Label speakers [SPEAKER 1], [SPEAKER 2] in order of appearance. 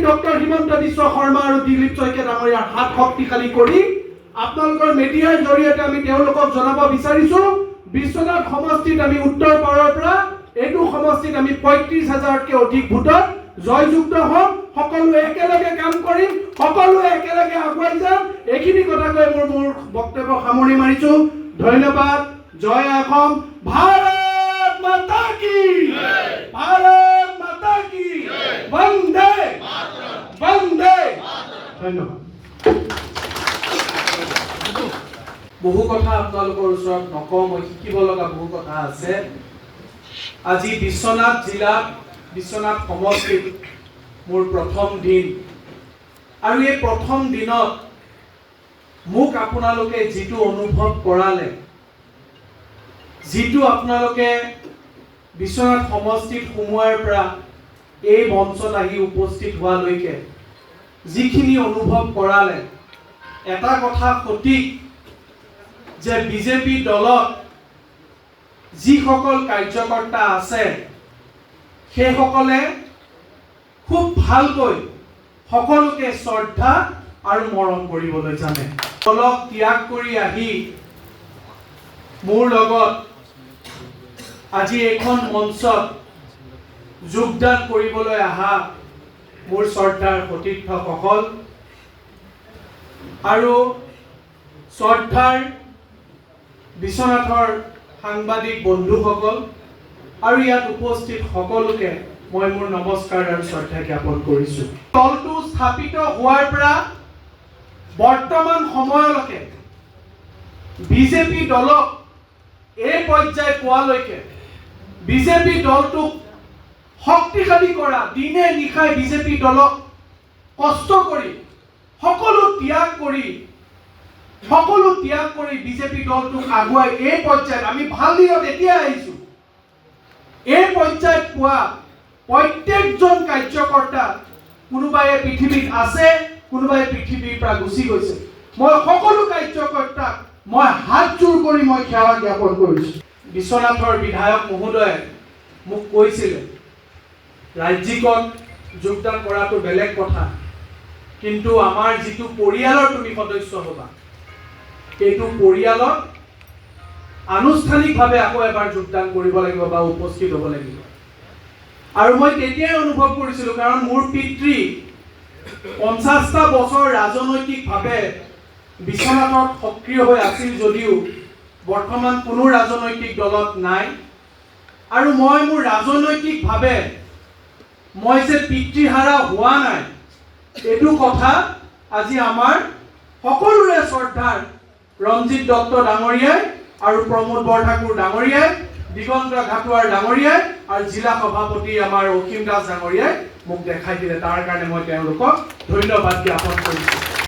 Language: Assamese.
[SPEAKER 1] ডক্টৰ হিমন্ত বিশ্ব শৰ্মা আৰু দিলীপ শইকীয়া ডাঙৰীয়াৰ হাত শক্তিশালী কৰি আপোনালোকৰ মিডিয়াৰ জৰিয়তে আমি তেওঁলোকক জনাব বিচাৰিছো বিশ্বনাথ সমষ্টিত আমি উত্তৰ পাৰৰ পৰা এইটো সমষ্টিত আমি ৩৫,০০০তকৈ অধিক ভোটত জয়যুক্ত হ'ম সকলোৱে একেলগে কাম কৰিম সকলোৱে একেলগে আগুৱাই যাম এইখিনি কথা কৈ মোৰ বক্তব্য সামৰি মাৰিছো ধন্যবাদ জয় অসম ভাৰত মাতা কি ভাৰত মাতা কি বন্দে বন্দে ধন্যবাদ বহু কথা আপোনালোকৰ ওচৰত নকওঁ মই শিকিব লগা বহু কথা আছে আজি বিশ্বনাথ জিলাত বিশ্বনাথ সমষ্টিত মোৰ প্ৰথম দিন আৰু এই প্ৰথম দিনত মোক আপোনালোকে যিটো অনুভৱ কৰালে যিটো আপোনালোকে বিশ্বনাথ সমষ্টিত সোমোৱাৰ পৰা এই মঞ্চত আহি উপস্থিত হোৱালৈকে যিখিনি অনুভৱ কৰালে এটা কথা সঠিক যে বিজেপি দলত যিসকল কাৰ্যকৰ্তা আছে সেইসকলে খুব ভালকৈ সকলোকে শ্ৰদ্ধা আৰু মৰম কৰিবলৈ জানে দলক ত্যাগ কৰি আহি মোৰ লগত আজি এখন মঞ্চত যোগদান কৰিবলৈ আহা মোৰ শ্ৰদ্ধাৰ সতীৰ্থসকল আৰু শ্ৰদ্ধাৰ বিশ্বনাথৰ সাংবাদিক বন্ধুসকল আৰু ইয়াত উপস্থিত সকলোকে মই মোৰ নমস্কাৰ আৰু শ্ৰদ্ধা জ্ঞাপন কৰিছো দলটো স্থাপিত হোৱাৰ পৰা বৰ্তমান সময়লৈকে বিজেপি দলক এই পৰ্যায় পোৱালৈকে বিজেপি দলটোক শক্তিশালী কৰা দিনে নিশাই বিজেপি দলক কষ্ট কৰি সকলো ত্যাগ কৰি বিজেপি দলটোক আগুৱাই এই পৰ্যায়ত আমি ভাল দিনত এতিয়া আহিছো এই পৰ্যায়ত পোৱা প্ৰত্যেকজন কাৰ্যকৰ্তা কোনোবাই পৃথিৱীত আছে কোনোবাই পৃথিৱীৰ পৰা গুচি গৈছে মই সকলো কাৰ্যকৰ্তাক মই হাত জোৰ কৰি মই সেৱা জ্ঞাপন কৰিছো বিশ্বনাথৰ বিধায়ক মহোদয়ে মোক কৈছিলে ৰাজ্যিকত যোগদান কৰাটো বেলেগ কথা কিন্তু আমাৰ যিটো পৰিয়ালৰ তুমি সদস্য হ'বা এইটো পৰিয়ালত আনুষ্ঠানিকভাৱে আকৌ এবাৰ যোগদান কৰিব লাগিব বা উপস্থিত হ'ব লাগিব আৰু মই তেতিয়াই অনুভৱ কৰিছিলোঁ কাৰণ মোৰ পিতৃ ৫০টা বছৰ ৰাজনৈতিকভাৱে বিশ্বনাথত সক্ৰিয় হৈ আছিল যদিও বৰ্তমান কোনো ৰাজনৈতিক দলত নাই আৰু মই মোৰ ৰাজনৈতিকভাৱে মই যে পিতৃহাৰা হোৱা নাই এইটো কথা আজি আমাৰ সকলোৰে শ্ৰদ্ধাৰ ৰঞ্জিত দত্ত ডাঙৰীয়াই আৰু প্ৰমোদ বৰঠাকুৰ ডাঙৰীয়াই দিগন্ত ঘাটুৱাৰ ডাঙৰীয়াই আৰু জিলা সভাপতি আমাৰ অসীম দাস ডাঙৰীয়াই মোক দেখাই দিলে তাৰ কাৰণে মই তেওঁলোকক ধন্যবাদ জ্ঞাপন কৰিছোঁ